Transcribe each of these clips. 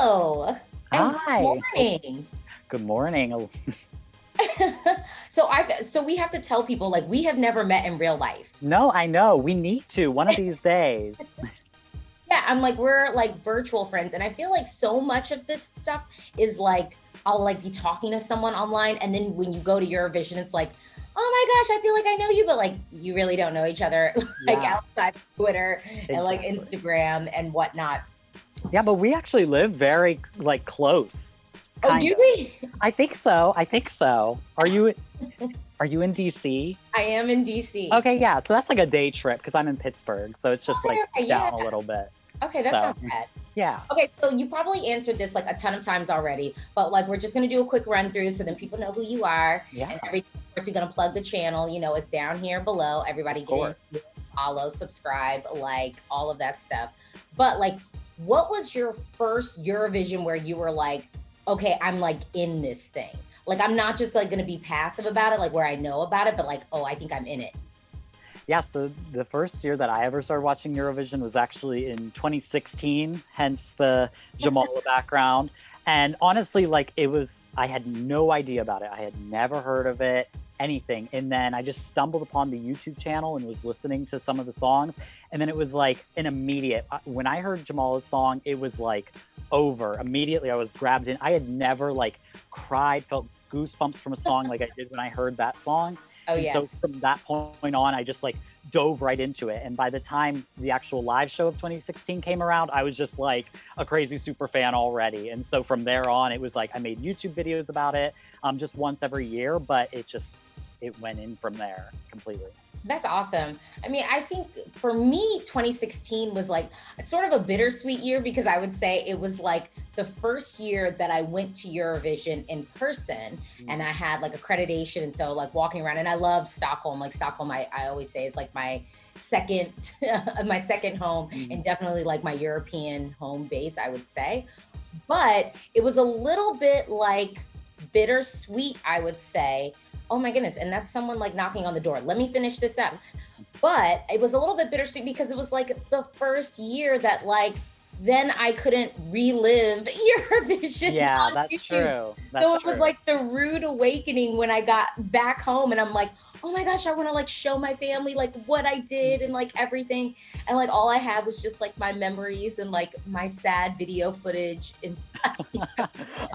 Hello and good Hi. morning. Good morning. So we have to tell people like we have never met in real life. No, I know. We need to one of these days. Yeah, I'm like we're like virtual friends and I feel like so much of this stuff is like I'll like be talking to someone online and then when you go to Eurovision it's like, "Oh my gosh, I feel like I know you," but like you really don't know each other like Yeah, outside Twitter and like exactly. Instagram and whatnot. Yeah, but we actually live very like close, Oh, kind do of. we? I think so. I think so. Are you in DC? I am in DC. Okay, yeah. So that's like a day trip because I'm in Pittsburgh. So it's just Okay, like okay, yeah. down a little bit. Okay, that's So not bad. yeah. Okay, so you probably answered this like a ton of times already, but like we're just gonna do a quick run through so then people know who you are and Yeah, everything. Of course, we're gonna plug the channel. It's down here below. Everybody of get course. in, follow, subscribe, like all of that stuff. But like, what was your first Eurovision where you were like, okay, I'm like in this thing. Like I'm not just like gonna be passive about it, like where I know about it, but like, oh, I think I'm in it. Yeah, so the first year that I ever started watching Eurovision was actually in 2016, hence the Jamala background. And honestly, like I had no idea about it. I had never heard of it, anything. And then I just stumbled upon the YouTube channel and was listening to some of the songs. And then it was like an immediate, when I heard Jamala's song, it was like over. Immediately I was grabbed in. I had never like cried, felt goosebumps from a song like I did when I heard that song. Oh And yeah. so from that point on, I just like dove right into it. And by the time the actual live show of 2016 came around, I was just like a crazy super fan already. And so from there on, it was like I made YouTube videos about it just once every year, but it went in from there completely. That's awesome. I mean, I think for me, 2016 was like sort of a bittersweet year because I would say it was like the first year that I went to Eurovision in person and I Mm, had like accreditation. And so, like, walking around, and I love Stockholm. Like, Stockholm, I always say is like my second, my second home mm. and definitely like my European home base, I would say. But it was a little bit like bittersweet, I would say. Oh my goodness. And that's someone like knocking on the door. Let me finish this up. But it was a little bit bittersweet because it was like the first year that like then I couldn't relive Eurovision Yeah, on that's YouTube. true. So That's it was true. like the rude awakening when I got back home and I'm like, oh my gosh, I want to like show my family like what I did and like everything. And like all I had was just like my memories and like my sad video footage inside.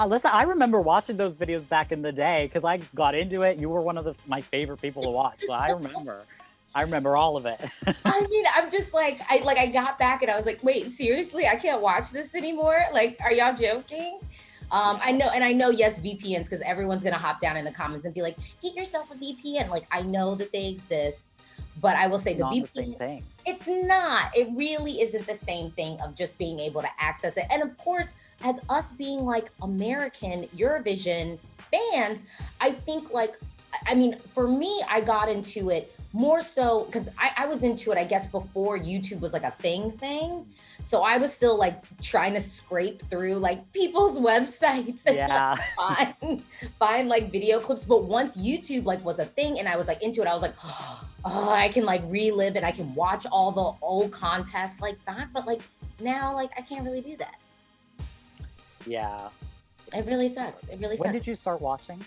Listen, I remember watching those videos back in the day because I got into it. You were one of my favorite people to watch. So I remember. I remember all of it. I mean, I'm just like I got back and I was like, "Wait, seriously? I can't watch this anymore? Like, are y'all joking?" I Yeah, know, and I know, yes, VPNs, because everyone's gonna hop down in the comments and be like, "Get yourself a VPN." Like, I know that they exist, but I will say the not the same VPN, thing. it's not. It really isn't the same thing of just being able to access it. And of course, as us being like American Eurovision fans, I think like I mean, for me, I got into it more so because I was into it, I guess, before YouTube was like a thing. So I was still like trying to scrape through like people's websites and like Yeah. find like video clips. But once YouTube like was a thing and I was like into it, I was like, oh, I can like relive and I can watch all the old contests like that. But like now, like I can't really do that. Yeah. It really sucks. It really When sucks. did you start watching?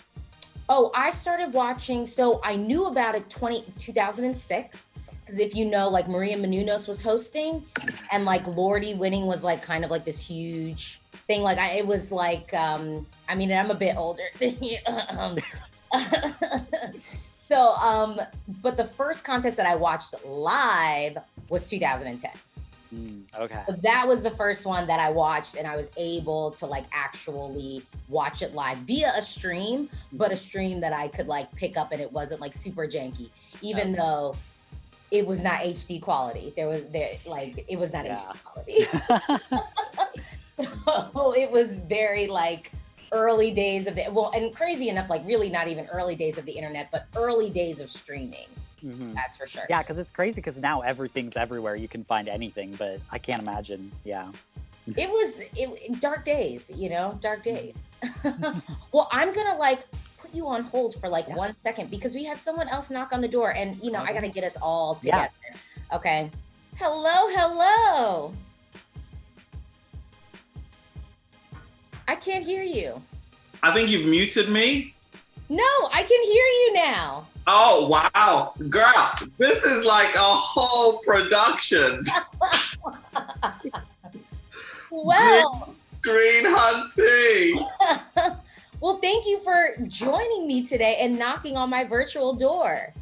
Oh, I started watching. So I knew about it 2006. Because if you know, like Maria Menounos was hosting and like Lordy winning was like kind of like this huge thing. Like it was like, I mean, I'm a bit older than you. But the first contest that I watched live was 2010. Okay. So that was the first one that I watched and I was able to like actually watch it live via a stream, but a stream that I could like pick up and it wasn't like super janky, even Okay. though it was not HD quality. It was not Yeah. HD quality. So it was very like early days of the well, and crazy enough, like really not even early days of the internet, but early days of streaming. Hmm. That's for sure. Yeah, because it's crazy because now everything's everywhere. You can find anything, but I can't imagine. Yeah. Dark days, dark days. Well, I'm gonna like put you on hold for like Yeah. 1 second because we had someone else knock on the door and I Okay. gotta get us all Yeah. together. Okay. Hello, hello. I can't hear you. I think you've muted me. No, I can hear you now. Oh, wow. Girl, this is like a whole production. Well, screen hunting. Well, thank you for joining me today and knocking on my virtual door.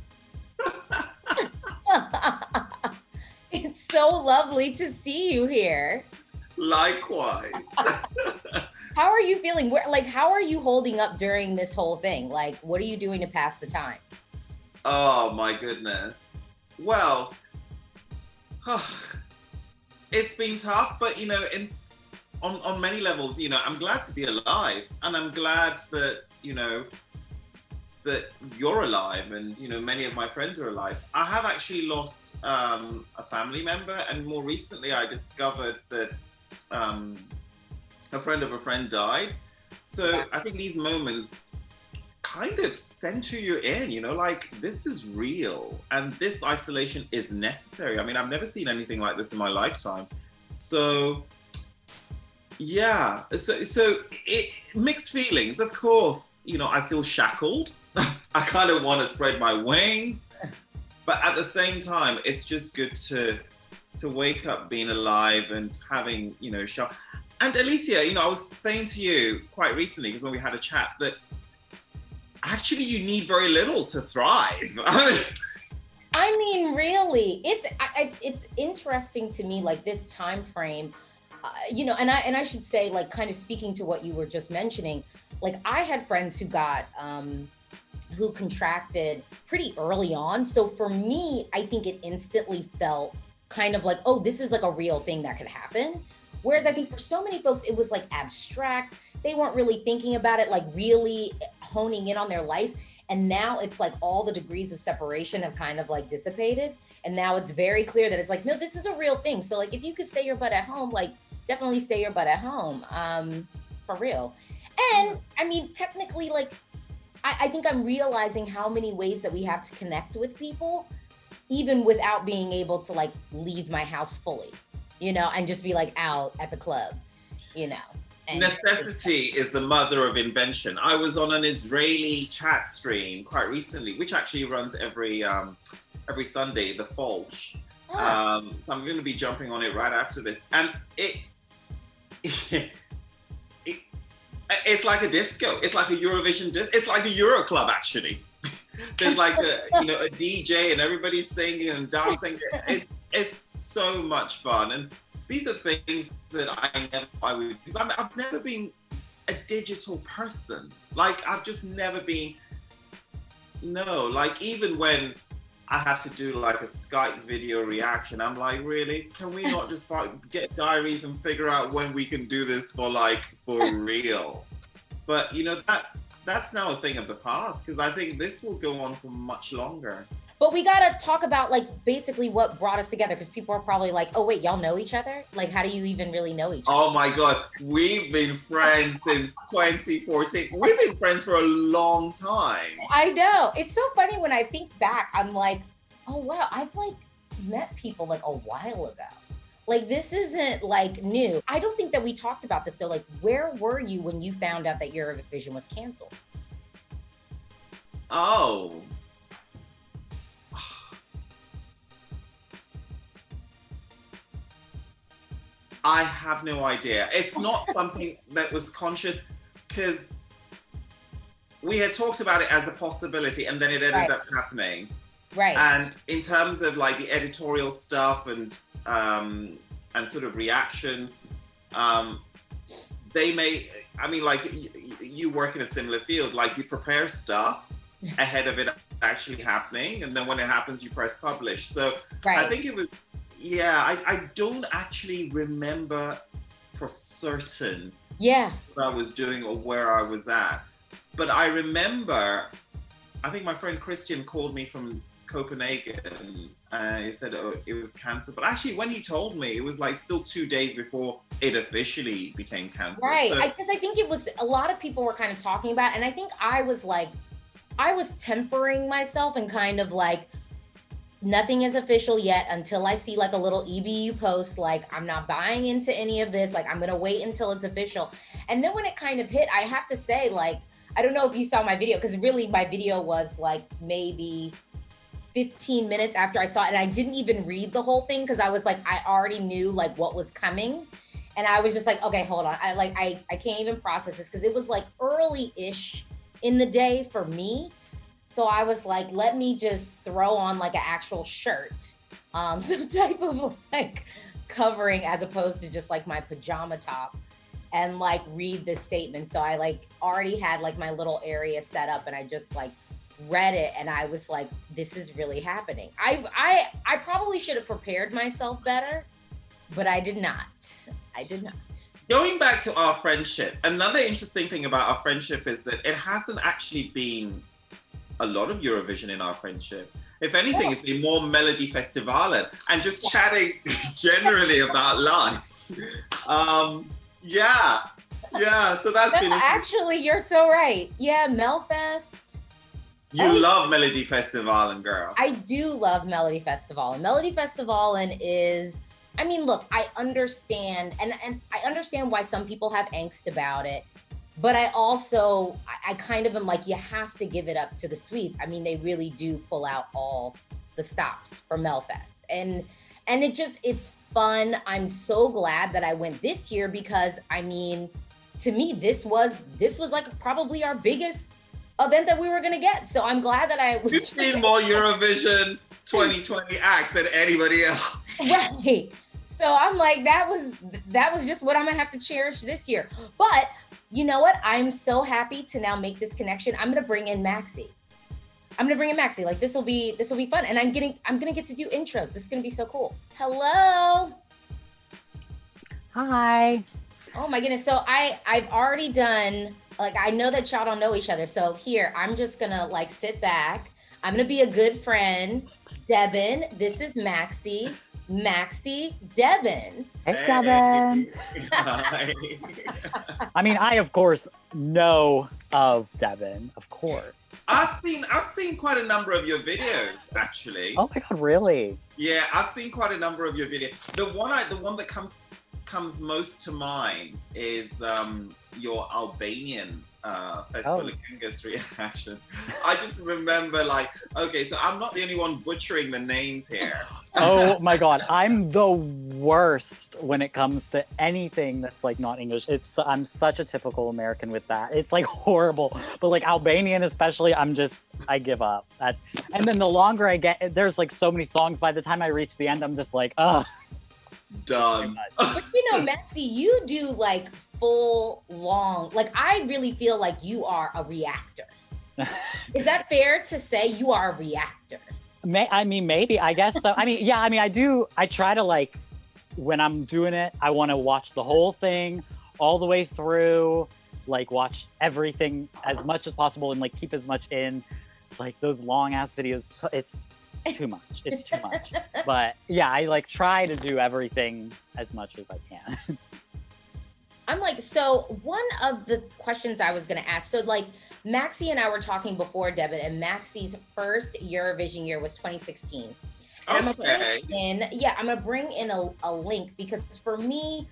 It's so lovely to see you here. Likewise. How are you feeling? How are you holding up during this whole thing? Like, what are you doing to pass the time? Oh my goodness. Well, it's been tough, but on many levels, I'm glad to be alive, and I'm glad that that you're alive, and many of my friends are alive. I have actually lost a family member, and more recently I discovered that a friend of a friend died. So I think these moments kind of center you in, like, this is real and this isolation is necessary. I mean, I've never seen anything like this in my lifetime. So yeah, so mixed feelings, of course. I feel shackled. I kind of want to spread my wings, but at the same time, it's just good to wake up being alive and having, And Alesia, I was saying to you quite recently, because when we had a chat, that actually you need very little to thrive. I mean, really, it's interesting to me, like, this time frame, and I should say, like, kind of speaking to what you were just mentioning, like, I had friends who got who contracted pretty early on. So for me, I think it instantly felt kind of like, oh, this is like a real thing that could happen. Whereas I think for so many folks, it was like abstract. They weren't really thinking about it, like really honing in on their life. And now it's like all the degrees of separation have kind of like dissipated. And now it's very clear that it's like, no, this is a real thing. So like, if you could stay your butt at home, like definitely stay your butt at home, for real. And I mean, technically, like, I think I'm realizing how many ways that we have to connect with people, even without being able to like leave my house fully, and just be like out at the club, And necessity is the mother of invention. I was on an Israeli chat stream quite recently, which actually runs every Sunday, the Folch. So I'm going to be jumping on it right after this, and it's like a disco. It's like a Eurovision disco. It's like the Euro Club, actually. There's like a DJ and everybody's singing and dancing. It's so much fun, and these are things that I would, because I've never been a digital person. Like, I've just never been. No, like, even when I have to do like a Skype video reaction, I'm like, really? Can we not just get diaries and figure out when we can do this for real? But that's now a thing of the past, because I think this will go on for much longer. But we gotta talk about like basically what brought us together, because people are probably like, oh wait, y'all know each other? Like, how do you even really know each other? Oh my God, we've been friends since 2014. We've been friends for a long time. I know. It's so funny when I think back, I'm like, oh wow, I've like met people like a while ago. Like, this isn't like new. I don't think that we talked about this. So like, where were you when you found out that Eurovision was canceled? Oh. I have no idea. It's not something that was conscious, because we had talked about it as a possibility, and then it ended up happening. Right. And in terms of like the editorial stuff and sort of reactions, they may, I mean, like, you work in a similar field, like you prepare stuff ahead of it actually happening, and then when it happens, you press publish. So I think it was, I don't actually remember for certain what I was doing or where I was at. But I remember, I think my friend Christian called me from Copenhagen, and he said, oh, it was canceled. But actually, when he told me, it was like still 2 days before it officially became canceled. Right, So, because I think it was, a lot of people were kind of talking about, and I think I was like, I was tempering myself and kind of like nothing is official yet until I see like a little EBU post, like I'm not buying into any of this. Like I'm going to wait until it's official. And then when it kind of hit, I have to say, like, I don't know if you saw my video, because really my video was like maybe 15 minutes after I saw it. And I didn't even read the whole thing because I was like, I already knew like what was coming. And I was just like, okay, hold on. I can't even process this because it was like early-ish in the day for me. So I was like, let me just throw on like an actual shirt, some type of like covering as opposed to just like my pajama top, and like read the statement. So I like already had like my little area set up, and I just like read it, and I was like, this is really happening. I probably should have prepared myself better, but I did not. I did not. Going back to our friendship, another interesting thing about our friendship is that it hasn't actually been a lot of Eurovision in our friendship. If anything, it's been more Melody Festivalen and just chatting generally about life. Yeah. So that's been actually, you're so right. Yeah, Melfest. You love Melody Festivalen, girl. I do love Melody Festivalen. Melody Festivalen is, I mean, look, I understand, and I understand why some people have angst about it. But I also, I kind of am like, you have to give it up to the Swedes. I mean, they really do pull out all the stops for Melfest. And it's fun. I'm so glad that I went this year because, I mean, to me, this was like probably our biggest event that we were going to get. So I'm glad that I was. 15 more Eurovision 2020 acts than anybody else. Right. So I'm like, that was just what I'm going to have to cherish this year. But you know what? I'm so happy to now make this connection. I'm gonna bring in Maxxy. Like this will be fun, and I'm gonna get to do intros. This is gonna be so cool. Hello. Hi. Oh my goodness. So I've already done, like, I know that y'all don't know each other. So here, I'm just gonna like sit back. I'm gonna be a good friend. Deban, this is Maxxy. Maxxy, Deban. Hey, Deban. Hi. I mean, I of course know of Deban, of course. I've seen quite a number of your videos, actually. Oh my god, really? Yeah, I've seen quite a number of your videos. The one that comes most to mind is your Albanian Festival of Kungest reaction. I just remember, like, okay, so I'm not the only one butchering the names here. Oh my god, I'm the worst when it comes to anything that's like not English. I'm such a typical American with that. It's like horrible. But like Albanian especially, I give up. And then the longer I get, there's like so many songs, by the time I reach the end, I'm just like, ugh. Done. But you know, Maxxy, you do like full long, like I really feel like you are a reactor. Is that fair to say you are a reactor? I mean, maybe, I guess so. I mean, yeah, I mean, I try to like, when I'm doing it, I want to watch the whole thing all the way through, like watch everything as much as possible and like keep as much in. Like those long ass videos, it's too much. It's too much. But yeah, I like try to do everything as much as I can. I'm like, so one of the questions I was going to ask, so like Maxxy and I were talking before, Deban, and Maxxy's first Eurovision year was 2016. And Okay. I'm going to bring in a link because for me,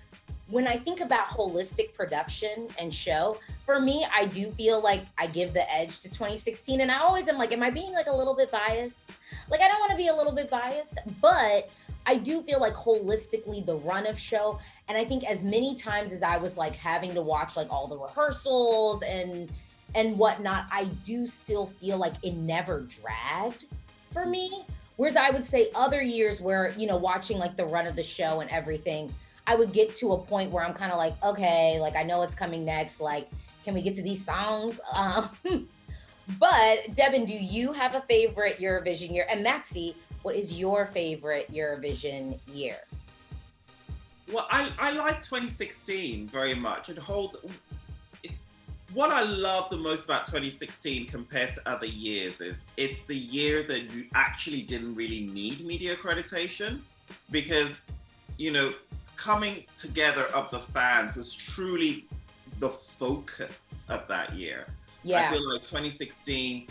when I think about holistic production and show, for me, I do feel like I give the edge to 2016. And I always am like, am I being like a little bit biased? Like, I don't want to be a little bit biased, but I do feel like holistically the run of show. And I think as many times as I was like having to watch like all the rehearsals and whatnot, I do still feel like it never dragged for me. Whereas I would say other years where, you know, watching like the run of the show and everything, I would get to a point where I'm kind of like, okay, like I know what's coming next. Like, can we get to these songs? But Deban, do you have a favorite Eurovision year? And Maxxy, what is your favorite Eurovision year? Well, I like 2016 very much. What I love the most about 2016 compared to other years is it's the year that you actually didn't really need media accreditation because, you know, coming together of the fans was truly the focus of that year. Yeah. I feel like 2016,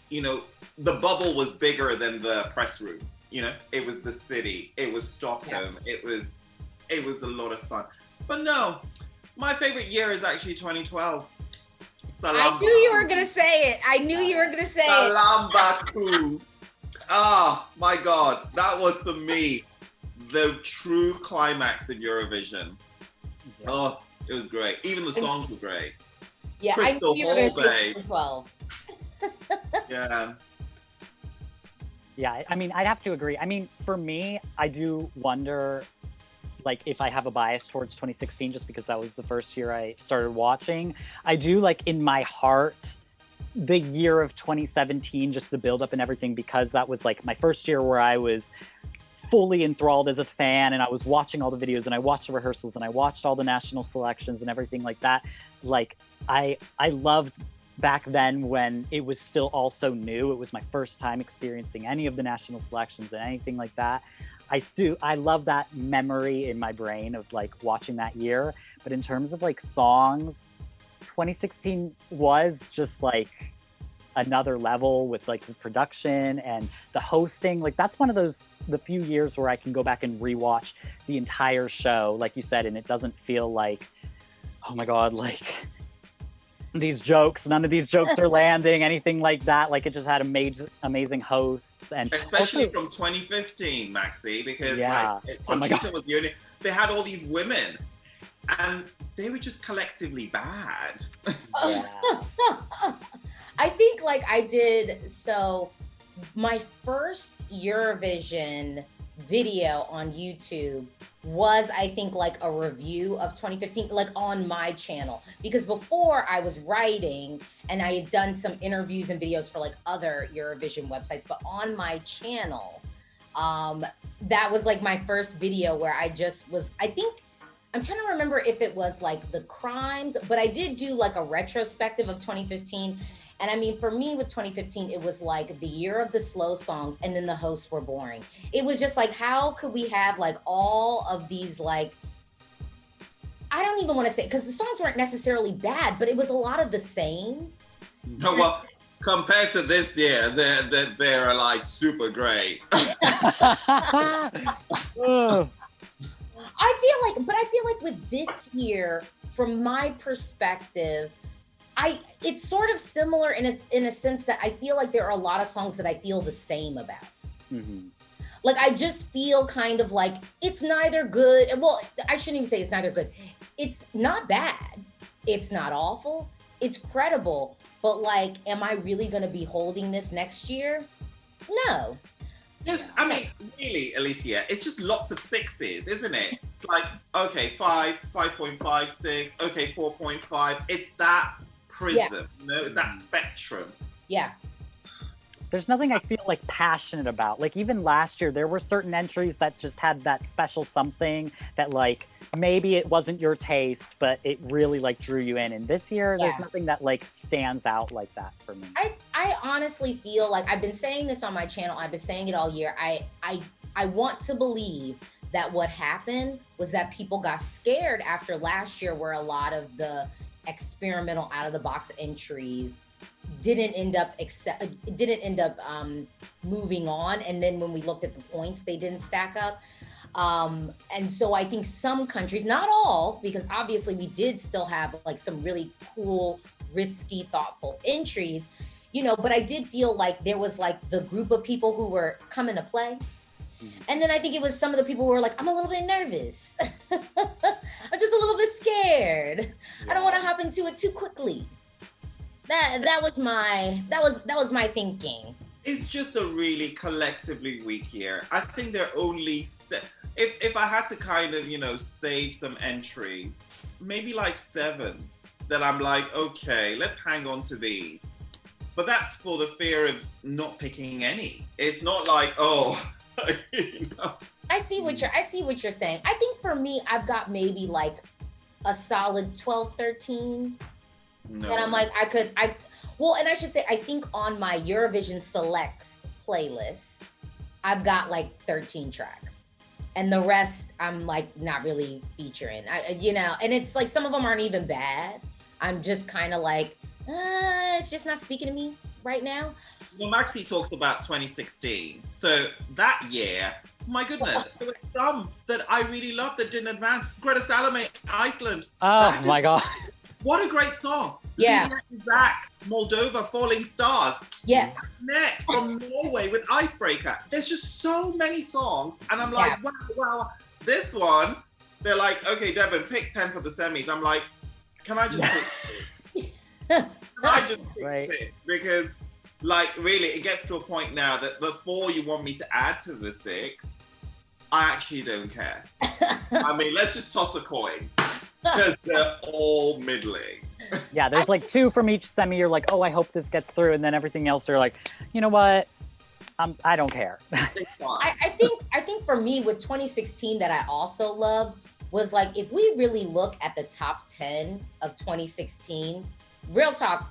you know, the bubble was bigger than the press room. You know, it was the city, it was Stockholm, it was a lot of fun. But no, my favorite year is actually 2012. I knew you were gonna say it. I knew you were gonna say it. Salambaku. Ah, my God, that was for me the true climax in Eurovision. Yeah. Oh, it was great. Even the songs were great. Yeah, Crystal I knew you were gonna say 2012. Yeah. Yeah, I mean, I'd have to agree. I mean, for me, I do wonder, like, if I have a bias towards 2016, just because that was the first year I started watching. I do, like, in my heart, the year of 2017, just the buildup and everything, because that was, like, my first year where I was fully enthralled as a fan, and I was watching all the videos, and I watched the rehearsals, and I watched all the national selections and everything like that. Like, I loved back then when it was still all so new. It was my first time experiencing any of the national selections and anything like that. I love that memory in my brain of like watching that year. But in terms of like songs, 2016 was just like another level with like the production and the hosting. Like that's one of the few years where I can go back and rewatch the entire show, like you said, and it doesn't feel like, oh my God, like these jokes, none of these jokes are landing, anything like that. Like it just had amazing hosts. And especially from 2015, Maxxy, because like Conchita was the only, they had all these women and they were just collectively bad. Yeah. I think like I did, so my first Eurovision video on YouTube was, I think, like a review of 2015, like on my channel, because before I was writing and I had done some interviews and videos for like other Eurovision websites, but on my channel, that was like my first video where I just was, I think, I'm trying to remember if it was like the crimes, but I did do like a retrospective of 2015. And I mean, for me with 2015, it was like the year of the slow songs and then the hosts were boring. It was just like, how could we have like all of these, like, I don't even want to say, because the songs weren't necessarily bad, but it was a lot of the same. No, well, compared to this year, they're like super great. I feel like with this year, from my perspective, it's sort of similar in a sense that I feel like there are a lot of songs that I feel the same about. Mm-hmm. Like I just feel kind of like it's neither good. Well, I shouldn't even say it's neither good. It's not bad. It's not awful. It's credible. But like, am I really going to be holding this next year? No. Yes, I mean, really, Alesia, it's just lots of sixes, isn't it? It's like, okay, 5, 5.5, 6, okay, 4.5. It's that prism, you know, it's that spectrum. Yeah. There's nothing I feel like passionate about. Like even last year, there were certain entries that just had that special something that like, maybe it wasn't your taste, but it really like drew you in. And this year, there's nothing that like stands out like that for me. I honestly feel like I've been saying this on my channel. I've been saying it all year. I want to believe that what happened was that people got scared after last year, where a lot of the experimental out of the box entries didn't end up moving on. And then when we looked at the points, they didn't stack up. And so I think some countries, not all, because obviously we did still have like some really cool, risky, thoughtful entries, you know, but I did feel like there was like the group of people who were coming to play. And then I think it was some of the people who were like, I'm a little bit nervous. I'm just a little bit scared. Yeah. I don't want to hop into it too quickly. That was my thinking. It's just a really collectively weak year. I think there are only if I had to kind of, you know, save some entries, maybe like 7 that I'm like, okay, let's hang on to these. But that's for the fear of not picking any. It's not like, oh, you know. I see what you're saying. I think for me, I've got maybe like a solid 12, 13. No. And I'm like, and I should say, I think on my Eurovision Selects playlist, I've got like 13 tracks. And the rest, I'm like not really featuring, you know, and it's like, some of them aren't even bad. I'm just kind of like, it's just not speaking to me right now. Well, Maxxy talks about 2016. So that year, my goodness, there were some that I really loved that didn't advance. Greta Salome, Iceland. Oh my God. What a great song. Yeah. Zach, Moldova, Falling Stars. Yeah. Next from Norway with Icebreaker. There's just so many songs. And I'm like, wow. This one, they're like, okay, Deban, pick 10 for the semis. I'm like, can I just pick 6? Can I just pick 6? Because, like, really, it gets to a point now that the 4 you want me to add to the 6, I actually don't care. I mean, let's just toss a coin. Because they're all middling. Yeah, there's like 2 from each semi. You're like, oh, I hope this gets through. And then everything else, you're like, you know what? I don't care. I think for me with 2016 that I also loved was like, if we really look at the top 10 of 2016, real talk,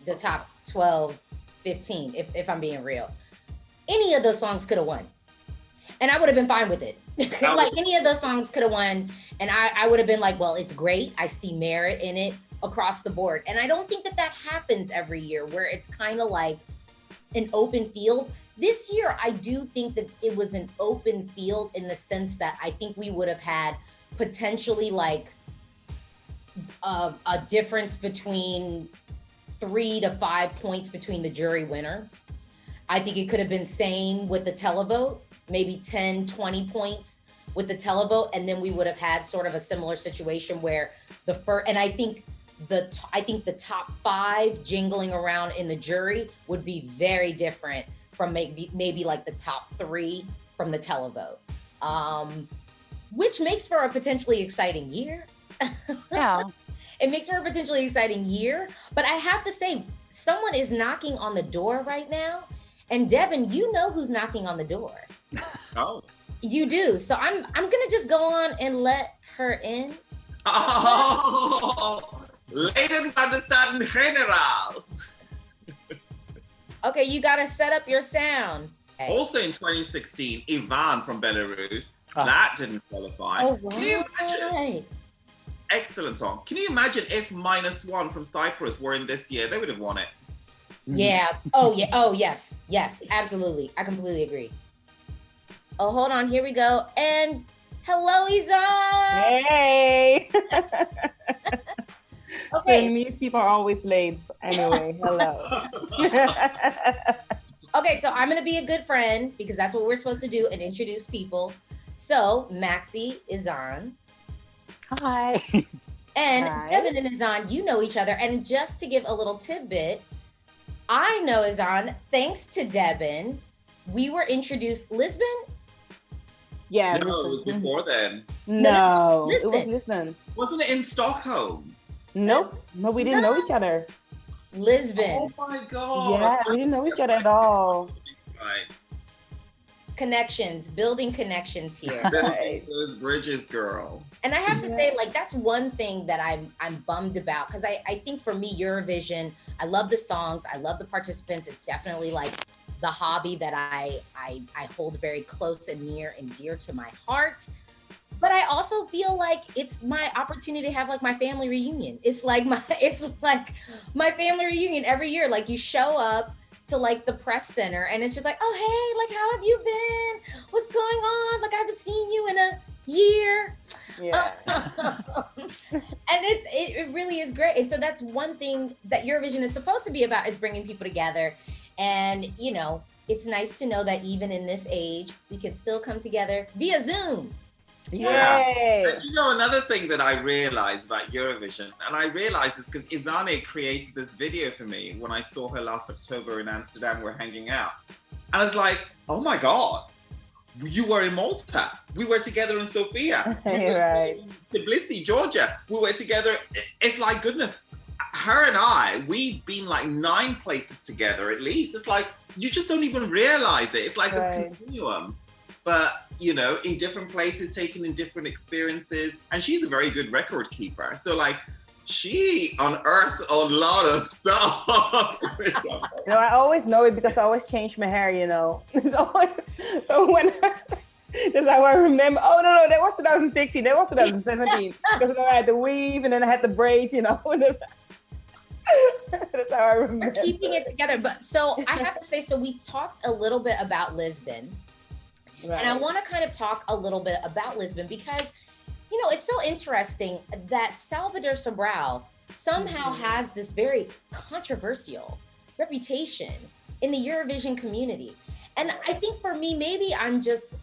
the top 12, 15, if I'm being real, any of those songs could have won. And I would have been fine with it. Like any of those songs could have won. And I would have been like, well, it's great. I see merit in it across the board. And I don't think that happens every year where it's kind of like an open field. This year, I do think that it was an open field in the sense that I think we would have had potentially like a difference between 3 to 5 points between the jury winner. I think it could have been same with the televote, maybe 10, 20 points with the televote. And then we would have had sort of a similar situation where the first, and I think the top 5 jingling around in the jury would be very different from maybe like the top 3 from the televote, which makes for a potentially exciting year. Yeah. It makes for a potentially exciting year. But I have to say, someone is knocking on the door right now. And Deban, you know who's knocking on the door. Oh. You do. So I'm gonna just go on and let her in. Oh, Ladies understand general. Okay, you gotta set up your sound. Okay. Also in 2016, Ivan from Belarus. That didn't qualify. Oh, right. Can you imagine? Excellent song. Can you imagine if -1 from Cyprus were in this year? They would have won it. Yeah. Oh, yeah. Oh, yes. Yes, absolutely. I completely agree. Oh, hold on. Here we go. And hello, Isanne. Hey. Okay. These people are always late. Anyway, hello. Okay, so I'm gonna be a good friend because that's what we're supposed to do and introduce people. So Maxxy, Isanne. Hi. And Hi. Deban and Isanne, you know each other. And just to give a little tidbit, I know Isanne thanks to Deban. We were introduced Lisbon. Yeah. No, it was before then. No, Lisbon. it was Lisbon. Wasn't it in Stockholm? Nope. No, we didn't know each other. Lisbon. Oh my God. Yeah, we didn't know each other at all. Right. Connections, building connections here. Building those bridges, girl. And I have to say, like, that's one thing that I'm bummed about, because I think for me, Eurovision, I love the songs, I love the participants. It's definitely like the hobby that I hold very close and near and dear to my heart. But I also feel like it's my opportunity to have like my family reunion. It's like my family reunion every year. Like you show up to like the press center and it's just like, oh, hey, like, how have you been? What's going on? Like, I haven't seen you in a year. Yeah. And it really is great. And so that's one thing that Eurovision is supposed to be about, is bringing people together. And, you know, it's nice to know that even in this age, we can still come together via Zoom. Yay. And you know, another thing that I realized about Eurovision, and I realized this because Isanne created this video for me when I saw her last October in Amsterdam. We're hanging out. And I was like, oh my God, you were in Malta. We were together in Sofia. Right. Tbilisi, Georgia. We were together. It's like, goodness, her and I, we've been like 9 places together at least. It's like, you just don't even realize it. It's like this continuum. But, you know, in different places, taken in different experiences. And she's a very good record keeper. So, like, she unearthed a lot of stuff. You know, I always know it because I always change my hair, you know. It's always, so when, that's how I remember, oh, no, that was 2016, that was 2017. Because I had the weave and then I had the braids, you know. That's how I remember. We're keeping it together. But so I have to say, so we talked a little bit about Lisbon. Right. And I want to kind of talk a little bit about Lisbon because, you know, it's so interesting that Salvador Sobral somehow has this very controversial reputation in the Eurovision community. And I think for me, maybe I'm just,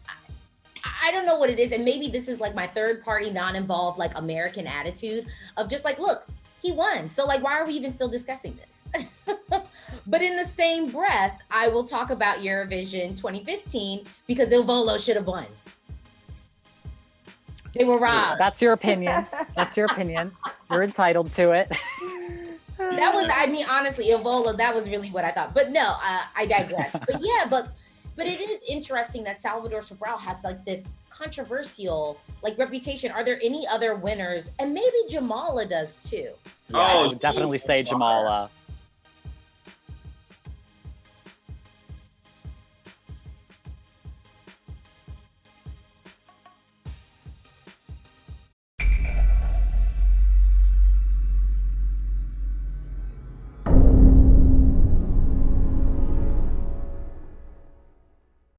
I don't know what it is. And maybe this is like my third party, non-involved, like American attitude of just like, look, he won. So like, why are we even still discussing this? But in the same breath, I will talk about Eurovision 2015 because Il Volo should have won. They were robbed. That's your opinion. That's your opinion. You're entitled to it. That was, I mean, honestly, Il Volo, that was really what I thought. But no, I digress. But yeah, but it is interesting that Salvador Sobral has like this controversial like reputation. Are there any other winners? And maybe Jamala does too. Yeah, I would definitely say Jamala.